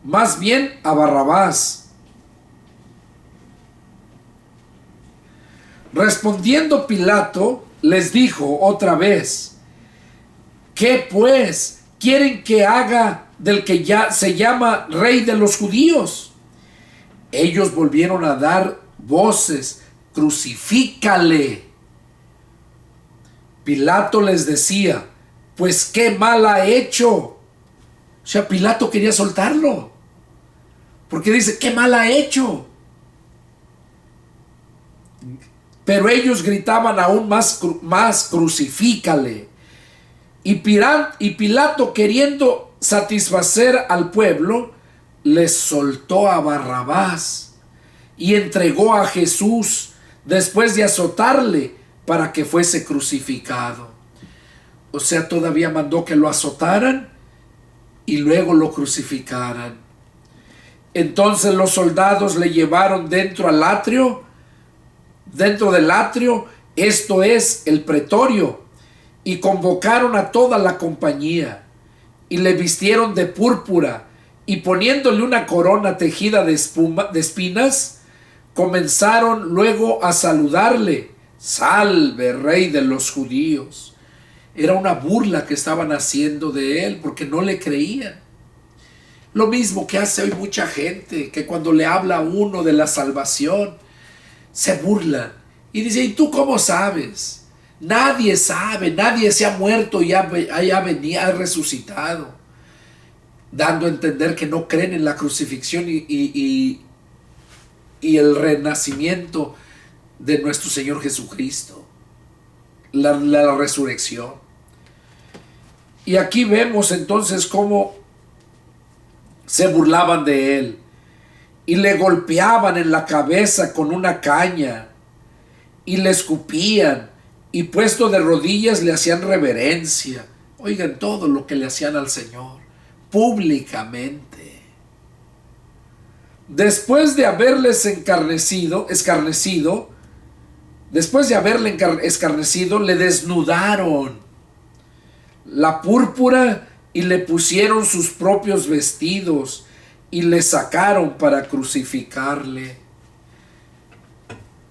más bien a Barrabás. Respondiendo Pilato, les dijo otra vez: ¿qué pues quieren que haga del que ya se llama rey de los judíos? Ellos volvieron a dar voces: crucifícale. Pilato les decía: pues qué mal ha hecho. O sea, Pilato quería soltarlo, porque dice: qué mal ha hecho. Pero ellos gritaban aún más, crucifícale. Y Pilato, queriendo satisfacer al pueblo, les soltó a Barrabás y entregó a Jesús después de azotarle para que fuese crucificado. O sea, todavía mandó que lo azotaran y luego lo crucificaran. Entonces los soldados le llevaron dentro del atrio, esto es, el pretorio, y convocaron a toda la compañía, y le vistieron de púrpura, y poniéndole una corona tejida de espinas, comenzaron luego a saludarle: salve, rey de los judíos. Era una burla que estaban haciendo de él, porque no le creían. Lo mismo que hace hoy mucha gente, que cuando le habla a uno de la salvación, se burlan y dicen: ¿y tú cómo sabes? Nadie sabe, nadie se ha muerto y ha resucitado, dando a entender que no creen en la crucifixión y el renacimiento de nuestro Señor Jesucristo, la resurrección. Y aquí vemos entonces cómo se burlaban de él y le golpeaban en la cabeza con una caña y le escupían, y puesto de rodillas le hacían reverencia. Oigan todo lo que le hacían al Señor públicamente. Después de haberles escarnecido, le desnudaron la púrpura y le pusieron sus propios vestidos y le sacaron para crucificarle.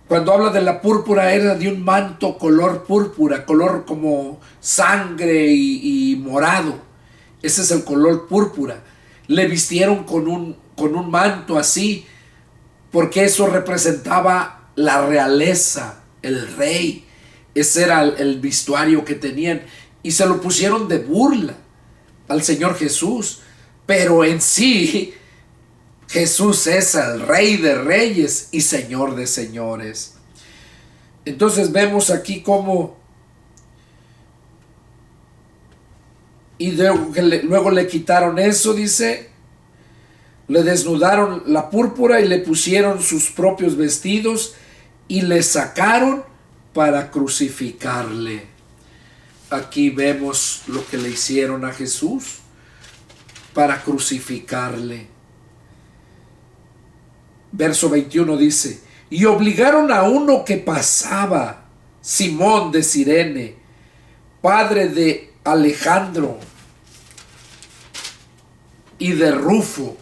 Cuando habla de la púrpura, era de un manto color púrpura, color como sangre y morado. Ese es el color púrpura. Le vistieron con un manto así, porque eso representaba la realeza, el rey. Ese era el vestuario que tenían, y se lo pusieron de burla al Señor Jesús. Pero en sí, Jesús es el Rey de Reyes y Señor de Señores. Entonces vemos aquí cómo, y luego le quitaron eso, dice, le desnudaron la púrpura y le pusieron sus propios vestidos y le sacaron para crucificarle. Aquí vemos lo que le hicieron a Jesús para crucificarle. Verso 21 dice: y obligaron a uno que pasaba, Simón de Cirene, padre de Alejandro y de Rufo. O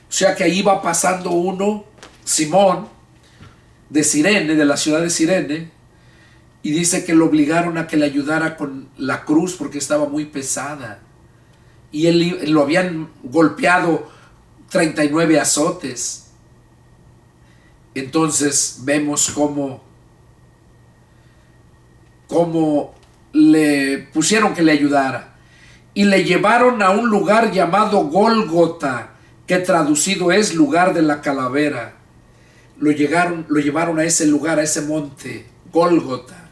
sea que ahí iba pasando uno, Simón de Cirene, de la ciudad de Cirene, y dice que lo obligaron a que le ayudara con la cruz porque estaba muy pesada. Y él lo habían golpeado 39 azotes. Entonces vemos cómo le pusieron que le ayudara. y le llevaron a un lugar llamado Gólgota, que traducido es lugar de la calavera. Lo llevaron a ese lugar, a ese monte, Gólgota,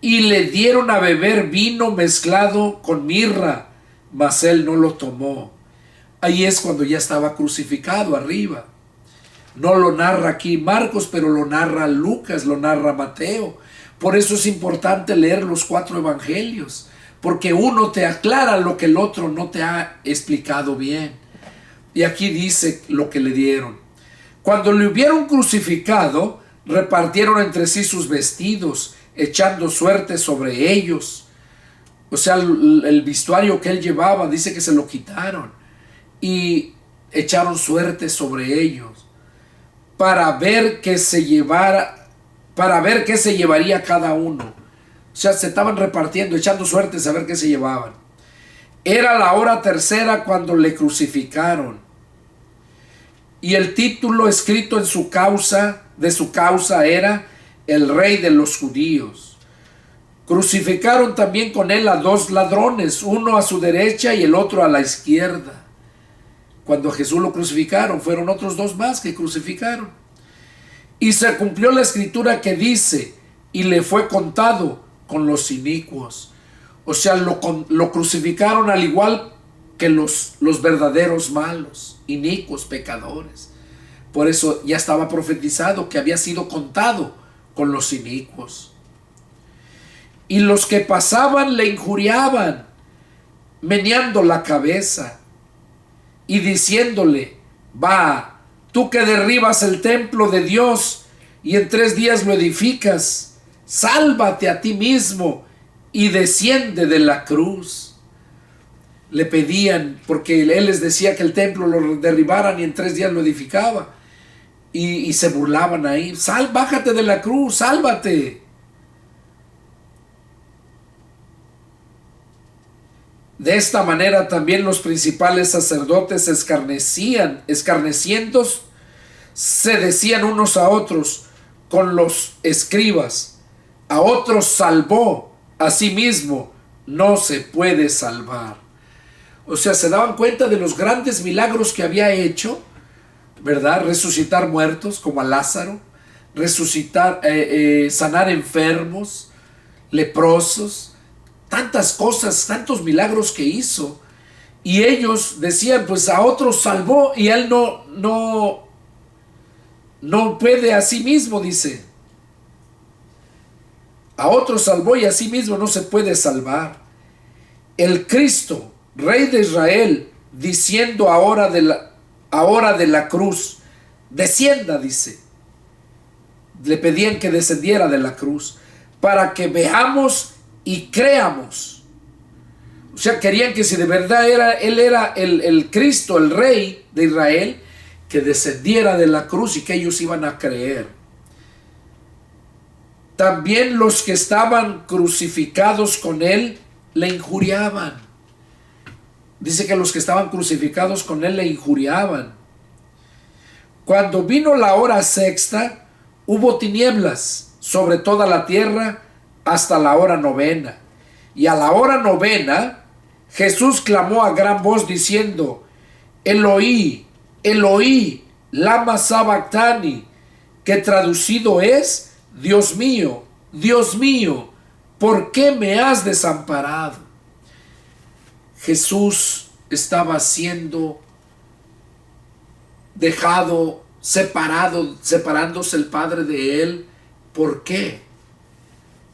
y le dieron a beber vino mezclado con mirra, mas él no lo tomó. Ahí es cuando ya estaba crucificado arriba. No lo narra aquí Marcos, pero lo narra Lucas, lo narra Mateo. Por eso es importante leer los 4 evangelios, porque uno te aclara lo que el otro no te ha explicado bien. Y aquí dice lo que le dieron. Cuando le hubieron crucificado, repartieron entre sí sus vestidos, echando suerte sobre ellos. O sea, el vestuario que él llevaba, dice que se lo quitaron y echaron suerte sobre ellos para ver qué se llevaría cada uno. O sea, se estaban repartiendo, echando suertes a ver qué se llevaban. Era la hora tercera cuando le crucificaron. Y el título escrito de su causa era el Rey de los Judíos. Crucificaron también con él a 2 ladrones, uno a su derecha y el otro a la izquierda. Cuando a Jesús lo crucificaron, fueron otros 2 más que crucificaron. Y se cumplió la escritura que dice, y le fue contado con los inicuos. O sea, lo crucificaron al igual que los verdaderos malos, inicuos, pecadores. Por eso ya estaba profetizado que había sido contado con los inicuos. Y los que pasaban le injuriaban, meneando la cabeza y diciéndole: va, tú que derribas el templo de Dios y en 3 días lo edificas, sálvate a ti mismo y desciende de la cruz. Le pedían, porque él les decía que el templo lo derribaran y en 3 días lo edificaba. Y se burlaban ahí: bájate de la cruz, sálvate. De esta manera también los principales sacerdotes escarneciendo, se decían unos a otros con los escribas: a otros salvó, a sí mismo no se puede salvar. O sea, se daban cuenta de los grandes milagros que había hecho, ¿verdad? Resucitar muertos como a Lázaro, sanar enfermos, leprosos, tantas cosas, tantos milagros que hizo. Y ellos decían: pues a otros salvó y él no puede a sí mismo, dice. A otros salvó y a sí mismo no se puede salvar. El Cristo, Rey de Israel, diciendo ahora de la cruz, descienda, dice. Le pedían que descendiera de la cruz para que veamos y creamos. O sea, querían que si de verdad él era el Cristo, el Rey de Israel, que descendiera de la cruz y que ellos iban a creer. También los que estaban crucificados con él le injuriaban. Dice que los que estaban crucificados con él le injuriaban. Cuando vino la hora sexta, hubo tinieblas sobre toda la tierra hasta la hora novena. Y a la hora novena, Jesús clamó a gran voz diciendo: Eloí, Eloí, lama sabactani, que traducido es: Dios mío, ¿por qué me has desamparado? Jesús estaba siendo dejado, separándose el Padre de él. ¿Por qué?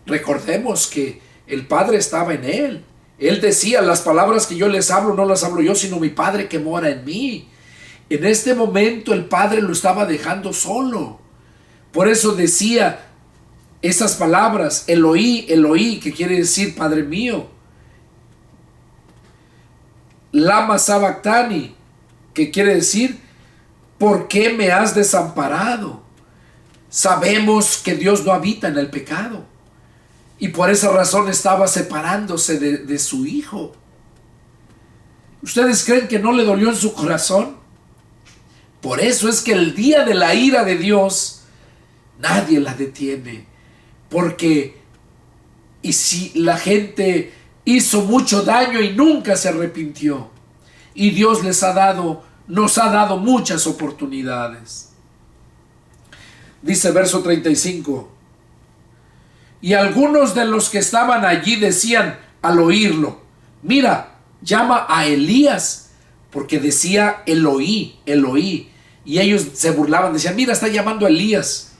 Recordemos que el Padre estaba en él. Él decía: las palabras que yo les hablo no las hablo yo, sino mi Padre que mora en mí. En este momento el Padre lo estaba dejando solo. Por eso decía esas palabras: Eloí, Eloí, que quiere decir Padre mío. Lama sabactani, que quiere decir: ¿por qué me has desamparado? Sabemos que Dios no habita en el pecado y por esa razón estaba separándose de su Hijo. ¿Ustedes creen que no le dolió en su corazón? Por eso es que el día de la ira de Dios nadie la detiene, porque y si la gente hizo mucho daño y nunca se arrepintió. Y Dios nos ha dado muchas oportunidades. Dice verso 35. Y algunos de los que estaban allí decían al oírlo: mira, llama a Elías, porque decía Eloí, Eloí. Y ellos se burlaban, decían: mira, está llamando a Elías.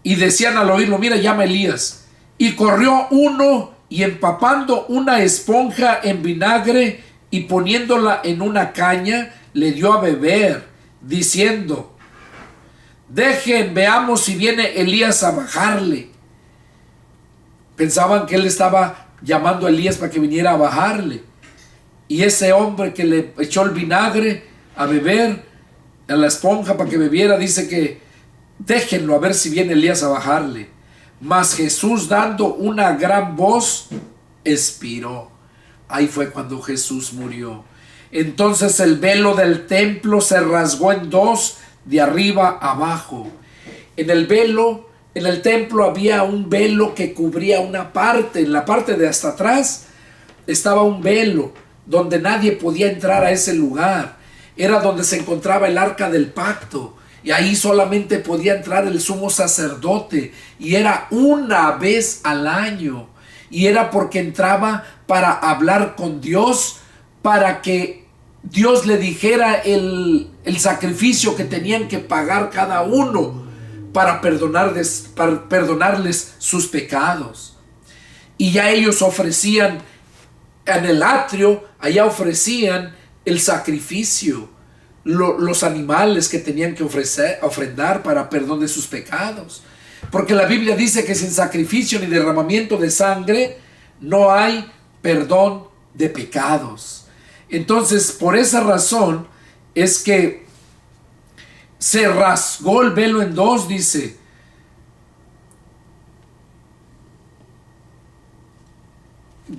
Y decían al oírlo: mira, llama a Elías. Y corrió uno y, empapando una esponja en vinagre y poniéndola en una caña, le dio a beber, diciendo: dejen, veamos si viene Elías a bajarle. Pensaban que él estaba llamando a Elías para que viniera a bajarle. Y ese hombre que le echó el vinagre a beber, a la esponja para que bebiera, dice que déjenlo a ver si viene Elías a bajarle. Mas Jesús, dando una gran voz, expiró. Ahí fue cuando Jesús murió. Entonces el velo del templo se rasgó en dos, de arriba a abajo. En el templo había un velo que cubría una parte. En la parte de hasta atrás estaba un velo donde nadie podía entrar a ese lugar. Era donde se encontraba el arca del pacto. Y ahí solamente podía entrar el sumo sacerdote. Y era una vez al año. Y era porque entraba para hablar con Dios, para que Dios le dijera el sacrificio que tenían que pagar cada uno para perdonarles sus pecados. Y ya ellos ofrecían en el atrio, allá ofrecían el sacrificio, los animales que tenían que ofrendar para perdón de sus pecados. Porque la Biblia dice que sin sacrificio ni derramamiento de sangre no hay perdón de pecados. Entonces, por esa razón es que se rasgó el velo en dos, dice.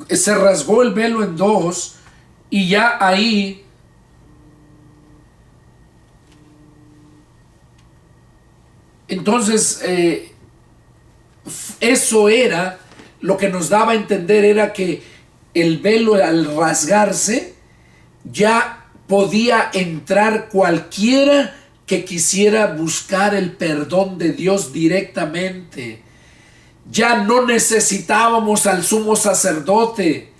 Se rasgó el velo en dos, y ya ahí entonces eso era lo que nos daba a entender, era que el velo, al rasgarse, ya podía entrar cualquiera que quisiera buscar el perdón de Dios directamente. Ya no necesitábamos al sumo sacerdote,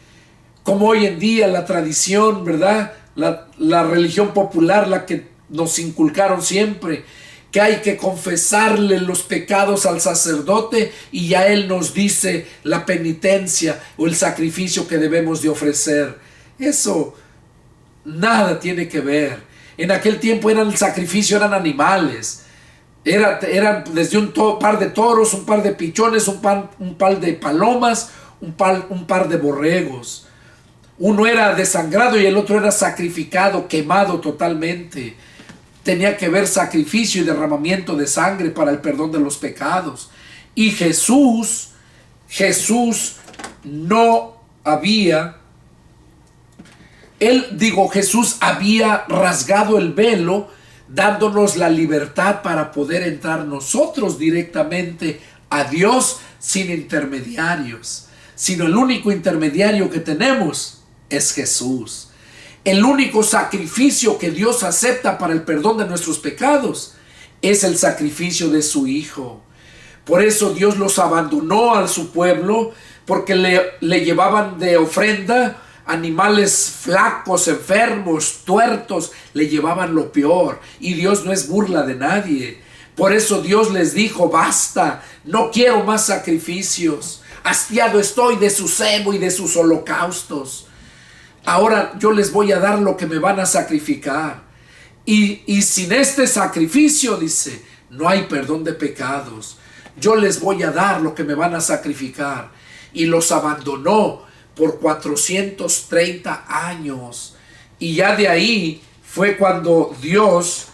como hoy en día la tradición, ¿verdad? La religión popular, la que nos inculcaron siempre, que hay que confesarle los pecados al sacerdote y ya él nos dice la penitencia o el sacrificio que debemos de ofrecer. Eso nada tiene que ver. En aquel tiempo el sacrificio eran animales. Eran desde un par de toros, un par de pichones, un par de palomas, un par de borregos. Uno era desangrado y el otro era sacrificado, quemado totalmente. Tenía que haber sacrificio y derramamiento de sangre para el perdón de los pecados. Y Jesús no había... Jesús había rasgado el velo, dándonos la libertad para poder entrar nosotros directamente a Dios sin intermediarios. Sino el único intermediario que tenemos es Jesús. El único sacrificio que Dios acepta para el perdón de nuestros pecados es el sacrificio de su Hijo. Por eso Dios los abandonó a su pueblo, porque le llevaban de ofrenda animales flacos, enfermos, tuertos, le llevaban lo peor. Y Dios no es burla de nadie. Por eso Dios les dijo: basta, no quiero más sacrificios. Hastiado estoy de su cebo y de sus holocaustos. Ahora yo les voy a dar lo que me van a sacrificar. Y sin este sacrificio, dice, no hay perdón de pecados. Yo les voy a dar lo que me van a sacrificar. Y los abandonó por 430 años. Y ya de ahí fue cuando Dios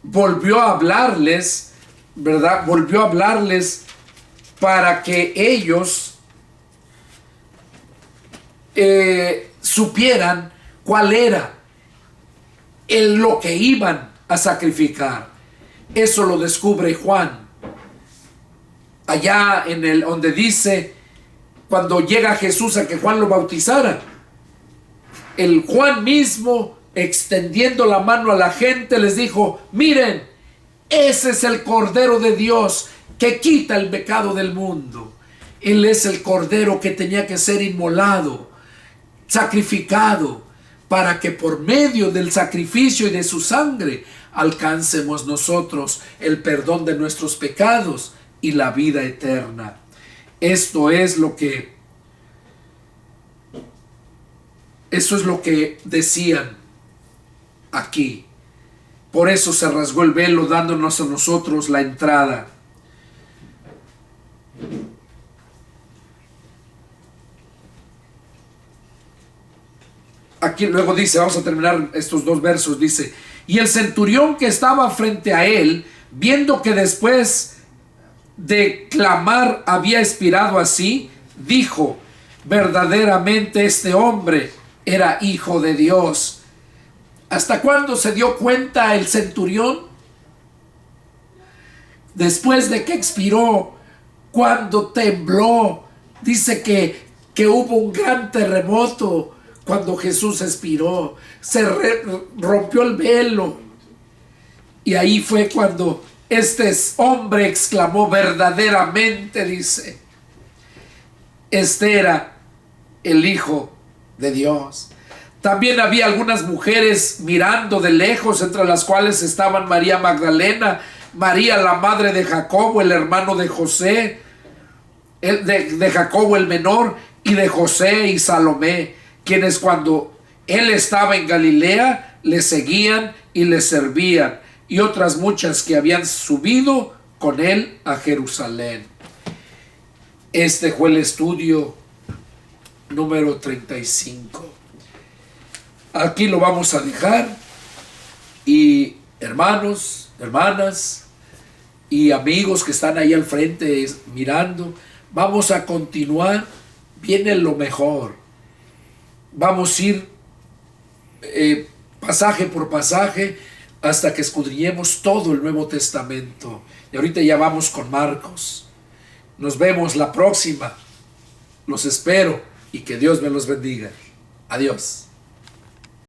volvió a hablarles, ¿verdad? Volvió a hablarles para que ellos supieran cuál era lo que iban a sacrificar. Eso lo descubre Juan allá donde dice cuando llega Jesús a que Juan lo bautizara, el Juan mismo, extendiendo la mano a la gente, les dijo: miren, ese es el Cordero de Dios que quita el pecado del mundo. Él es el Cordero que tenía que ser inmolado, sacrificado, para que por medio del sacrificio y de su sangre alcancemos nosotros el perdón de nuestros pecados y la vida eterna. Eso es lo que decían aquí. Por eso se rasgó el velo, dándonos a nosotros la entrada. Aquí luego dice, vamos a terminar estos 2 versos, dice: y el centurión que estaba frente a él, viendo que después de clamar había expirado así, dijo: verdaderamente este hombre era hijo de Dios. ¿Hasta cuándo se dio cuenta el centurión? Después de que expiró, cuando tembló. Dice que hubo un gran terremoto cuando Jesús expiró. Se rompió el velo. Y ahí fue cuando este hombre exclamó: verdaderamente, dice, este era el Hijo de Dios. También había algunas mujeres mirando de lejos, entre las cuales estaban María Magdalena, María la madre de Jacobo, el hermano de José, de Jacobo el menor, y de José y Salomé, quienes cuando él estaba en Galilea le seguían y le servían, y otras muchas que habían subido con él a Jerusalén. Este fue el estudio número 35. Aquí lo vamos a dejar, y hermanos, hermanas y amigos que están ahí al frente mirando, vamos a continuar. Viene lo mejor. Vamos a ir pasaje por pasaje hasta que escudriñemos todo el Nuevo Testamento. Y ahorita ya vamos con Marcos. Nos vemos la próxima. Los espero y que Dios me los bendiga. Adiós.